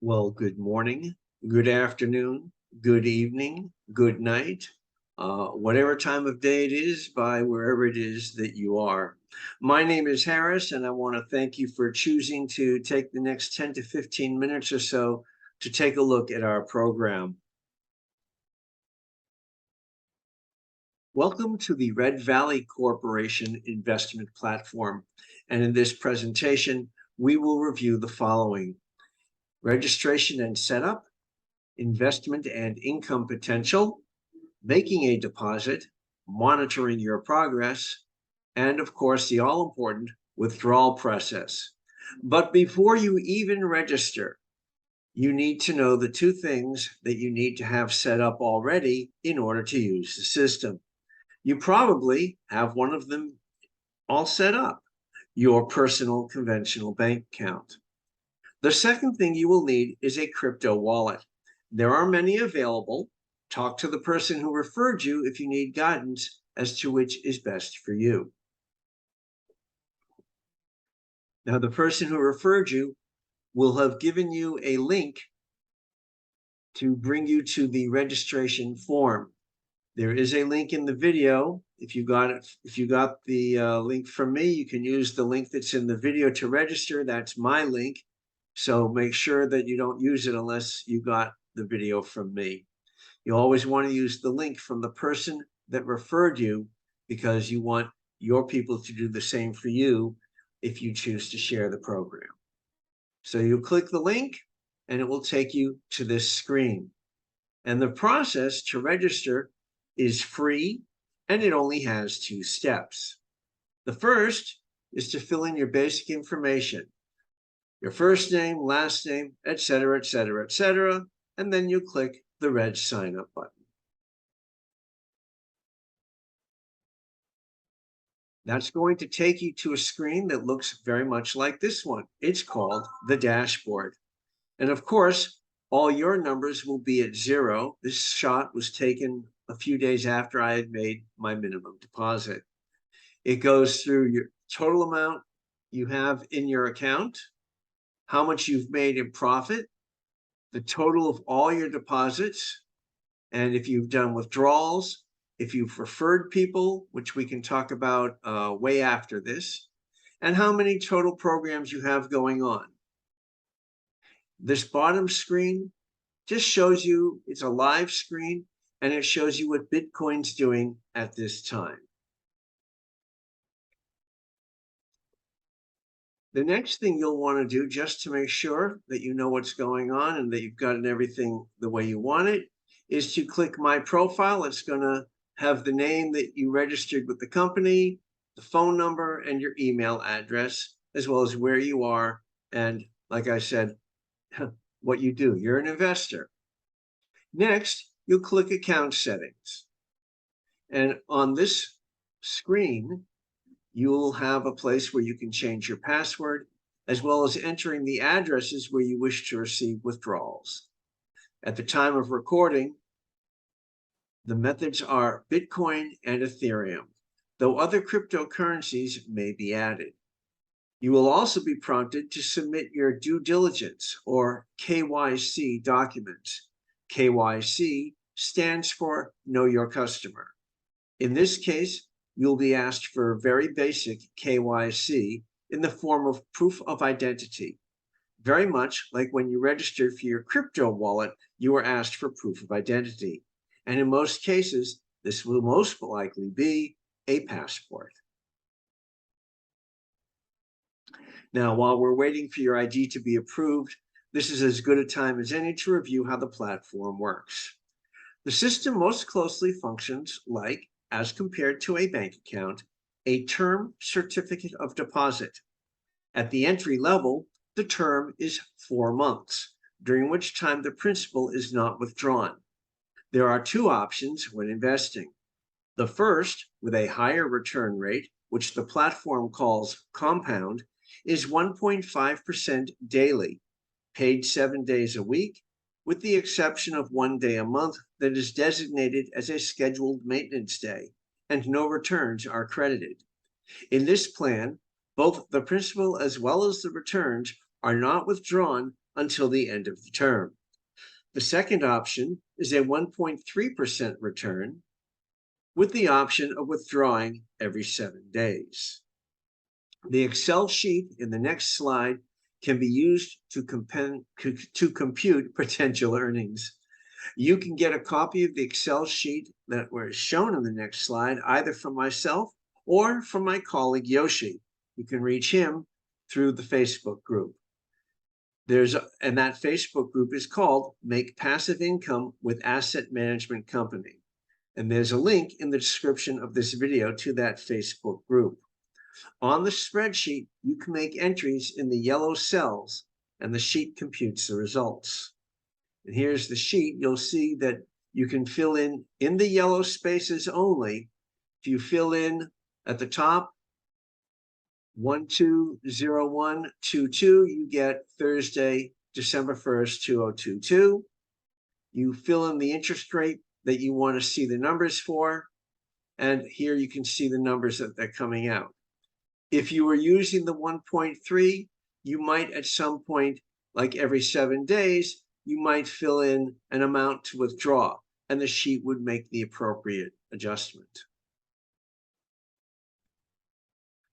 Well, good morning, good afternoon, good evening, good night, whatever time of day it is by wherever it is that you are. My name is Harris, and I want to thank you for choosing to take the next 10 to 15 minutes or so to take a look at our program. Welcome to the Red Valley Corporation investment platform. And in this presentation, we will review the following: registration and setup, investment and income potential, making a deposit, monitoring your progress, and of course, the all-important withdrawal process. But before you even register, you need to know the two things that you need to have set up already in order to use the system. You probably have one of them all set up, your personal conventional bank account. The second thing you will need is a crypto wallet. There are many available. Talk to the person who referred you if you need guidance as to which is best for you. Now, the person who referred you will have given you a link to bring you to the registration form. There is a link in the video. If you got the link from me, you can use the link that's in the video to register. That's my link. So make sure that you don't use it unless you got the video from me. You always want to use the link from the person that referred you, because you want your people to do the same for you if you choose to share the program. So you click the link and it will take you to this screen. And the process to register is free, and it only has two steps. The first is to fill in your basic information, your first name, last name, etc., etc., etc., and then you click the red sign up button. That's going to take you to a screen that looks very much like this one. It's called the dashboard. And of course, all your numbers will be at zero. This shot was taken a few days after I had made my minimum deposit. It goes through your total amount you have in your account, how much you've made in profit, the total of all your deposits, and if you've done withdrawals, if you've referred people, which we can talk about way after this, and how many total programs you have going on. This bottom screen just shows you, it's a live screen, and it shows you what Bitcoin's doing at this time. The next thing you'll want to do, just to make sure that you know what's going on and that you've gotten everything the way you want it, is to click My Profile. It's going to have the name that you registered with the company, the phone number, and your email address, as well as where you are. And like I said, what you do. You're an investor. Next, you'll click Account Settings. And on this screen, you'll have a place where you can change your password, as well as entering the addresses where you wish to receive withdrawals. At the time of recording, the methods are Bitcoin and Ethereum, though other cryptocurrencies may be added. You will also be prompted to submit your due diligence or KYC documents. KYC stands for Know Your Customer. In this case, you'll be asked for very basic KYC in the form of proof of identity. Very much like when you registered for your crypto wallet, you were asked for proof of identity. And in most cases, this will most likely be a passport. Now, while we're waiting for your ID to be approved, this is as good a time as any to review how the platform works. The system most closely functions like, as compared to a bank account, a term certificate of deposit. At the entry level, the term is 4 months, during which time the principal is not withdrawn. There are two options when investing. The first, with a higher return rate, which the platform calls compound, is 1.5% daily, paid 7 days a week, with the exception of 1 day a month that is designated as a scheduled maintenance day, and no returns are credited. In this plan, both the principal as well as the returns are not withdrawn until the end of the term. The second option is a 1.3% return with the option of withdrawing every 7 days. The Excel sheet in the next slide can be used to compute potential earnings. You can get a copy of the Excel sheet that was shown in the next slide, either from myself or from my colleague Yoshi. You can reach him through the Facebook group. And that Facebook group is called Make Passive Income with Asset Management Company. And there's a link in the description of this video to that Facebook group. On the spreadsheet, you can make entries in the yellow cells, and the sheet computes the results. And here's the sheet. You'll see that you can fill in the yellow spaces only. If you fill in at the top 120122, you get Thursday, December 1st, 2022. You fill in the interest rate that you want to see the numbers for, and here you can see the numbers that they're coming out. If you were using the 1.3, you might at some point, like every 7 days, you might fill in an amount to withdraw, and the sheet would make the appropriate adjustment.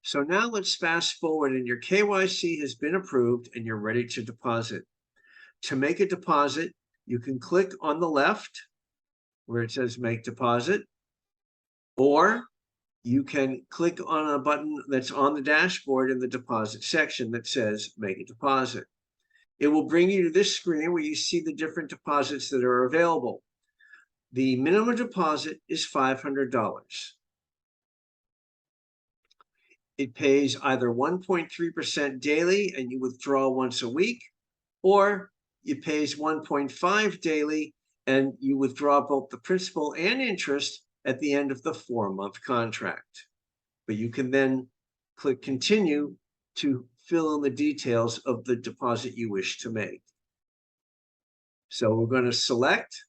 So now let's fast forward, and your KYC has been approved and you're ready to deposit. To make a deposit, you can click on the left where it says Make Deposit, or you can click on a button that's on the dashboard in the deposit section that says Make a Deposit. It will bring you to this screen where you see the different deposits that are available. The minimum deposit is $500. It pays either 1.3% daily and you withdraw once a week, or it pays 1.5 daily and you withdraw both the principal and interest at the end of the 4-month contract. But you can then click Continue to fill in the details of the deposit you wish to make. So we're going to select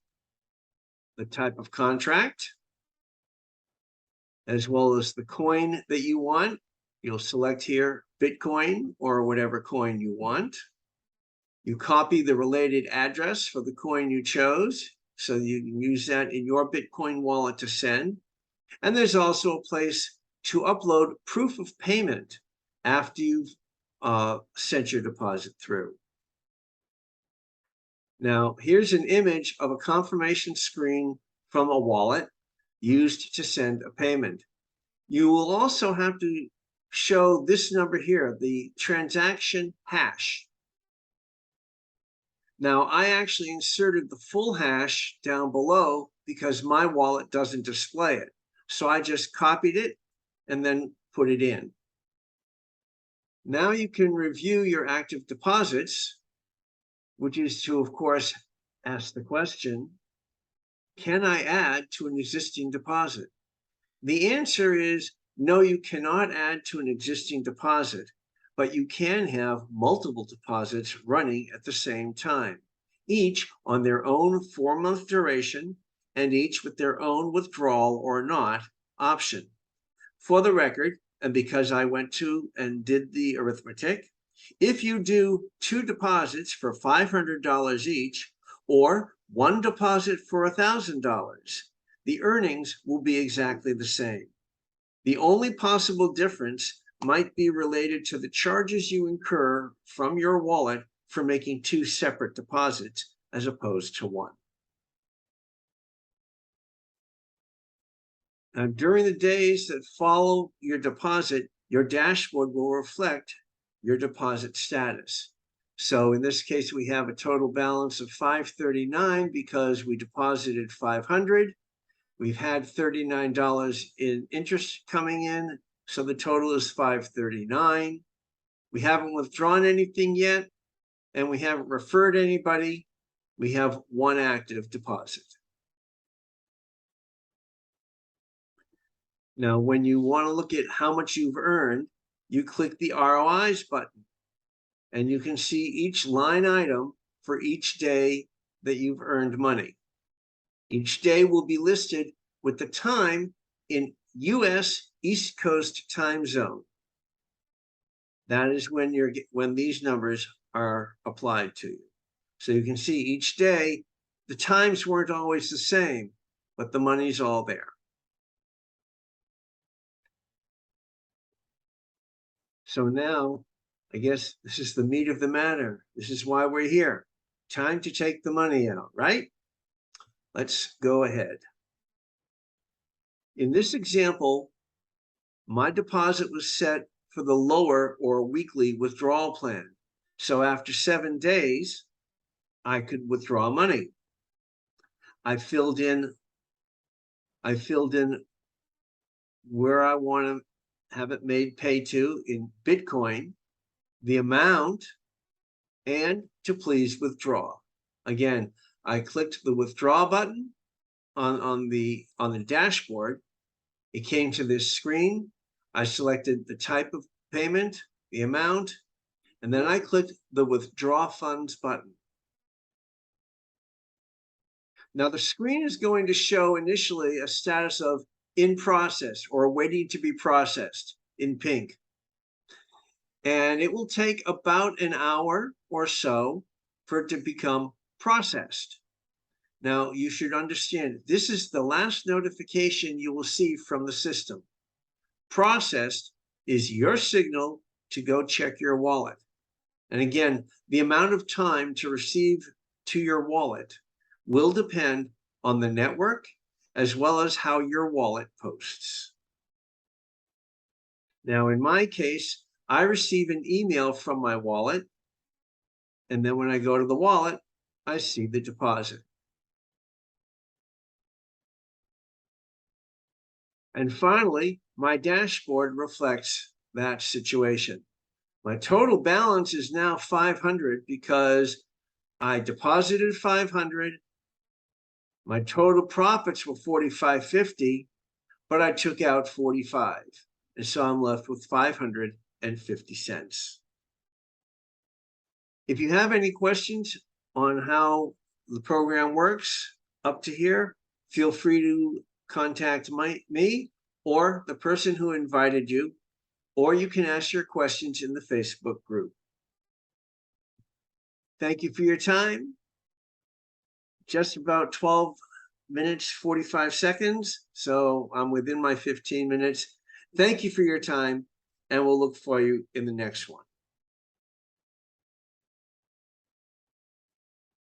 the type of contract as well as the coin that you want. You'll select here Bitcoin or whatever coin you want. You copy the related address for the coin you chose, so you can use that in your Bitcoin wallet to send. And there's also a place to upload proof of payment after you've sent your deposit through. Now, here's an image of a confirmation screen from a wallet used to send a payment. You will also have to show this number here, the transaction hash. Now, I actually inserted the full hash down below because my wallet doesn't display it. So I just copied it and then put it in. Now you can review your active deposits, which is to, of course, ask the question, can I add to an existing deposit? The answer is no, you cannot add to an existing deposit, but you can have multiple deposits running at the same time, each on their own 4-month duration and each with their own withdrawal or not option. For the record, and because I went to and did the arithmetic, if you do 2 deposits for $500 each or 1 deposit for $1,000, the earnings will be exactly the same. The only possible difference might be related to the charges you incur from your wallet for making 2 separate deposits as opposed to 1. Now, during the days that follow your deposit, your dashboard will reflect your deposit status. So in this case, we have a total balance of $539 because we deposited $500. We've had $39 in interest coming in, so the total is $539. We haven't withdrawn anything yet, and we haven't referred anybody. We have 1 active deposit. Now, when you want to look at how much you've earned, you click the ROIs button, and you can see each line item for each day that you've earned money. Each day will be listed with the time in US East Coast time zone. That is when these numbers are applied to you. So you can see each day, the times weren't always the same, but the money's all there. So now, I guess this is the meat of the matter. This is why we're here. Time to take the money out, right? Let's go ahead. In this example, my deposit was set for the lower or weekly withdrawal plan. So after 7 days, I could withdraw money. I filled in where I want to have it made pay to in Bitcoin, the amount, and to please withdraw. Again, I clicked the withdraw button on the dashboard. It came to this screen. I selected the type of payment, the amount, and then I clicked the withdraw funds button. Now the screen is going to show initially a status of in process or waiting to be processed in pink. And it will take about an hour or so for it to become processed. Now you should understand, this is the last notification you will see from the system. Processed is your signal to go check your wallet. And again, the amount of time to receive to your wallet will depend on the network as well as how your wallet posts. Now, in my case, I receive an email from my wallet, and then when I go to the wallet, I see the deposit. And finally, my dashboard reflects that situation. My total balance is now 500 because I deposited 500. My total profits were 45.50, but I took out 45. And so I'm left with 550 cents. If you have any questions on how the program works up to here, feel free to contact me or the person who invited you, or you can ask your questions in the Facebook group. Thank you for your time. Just about 12 minutes, 45 seconds. So I'm within my 15 minutes. Thank you for your time, and we'll look for you in the next one.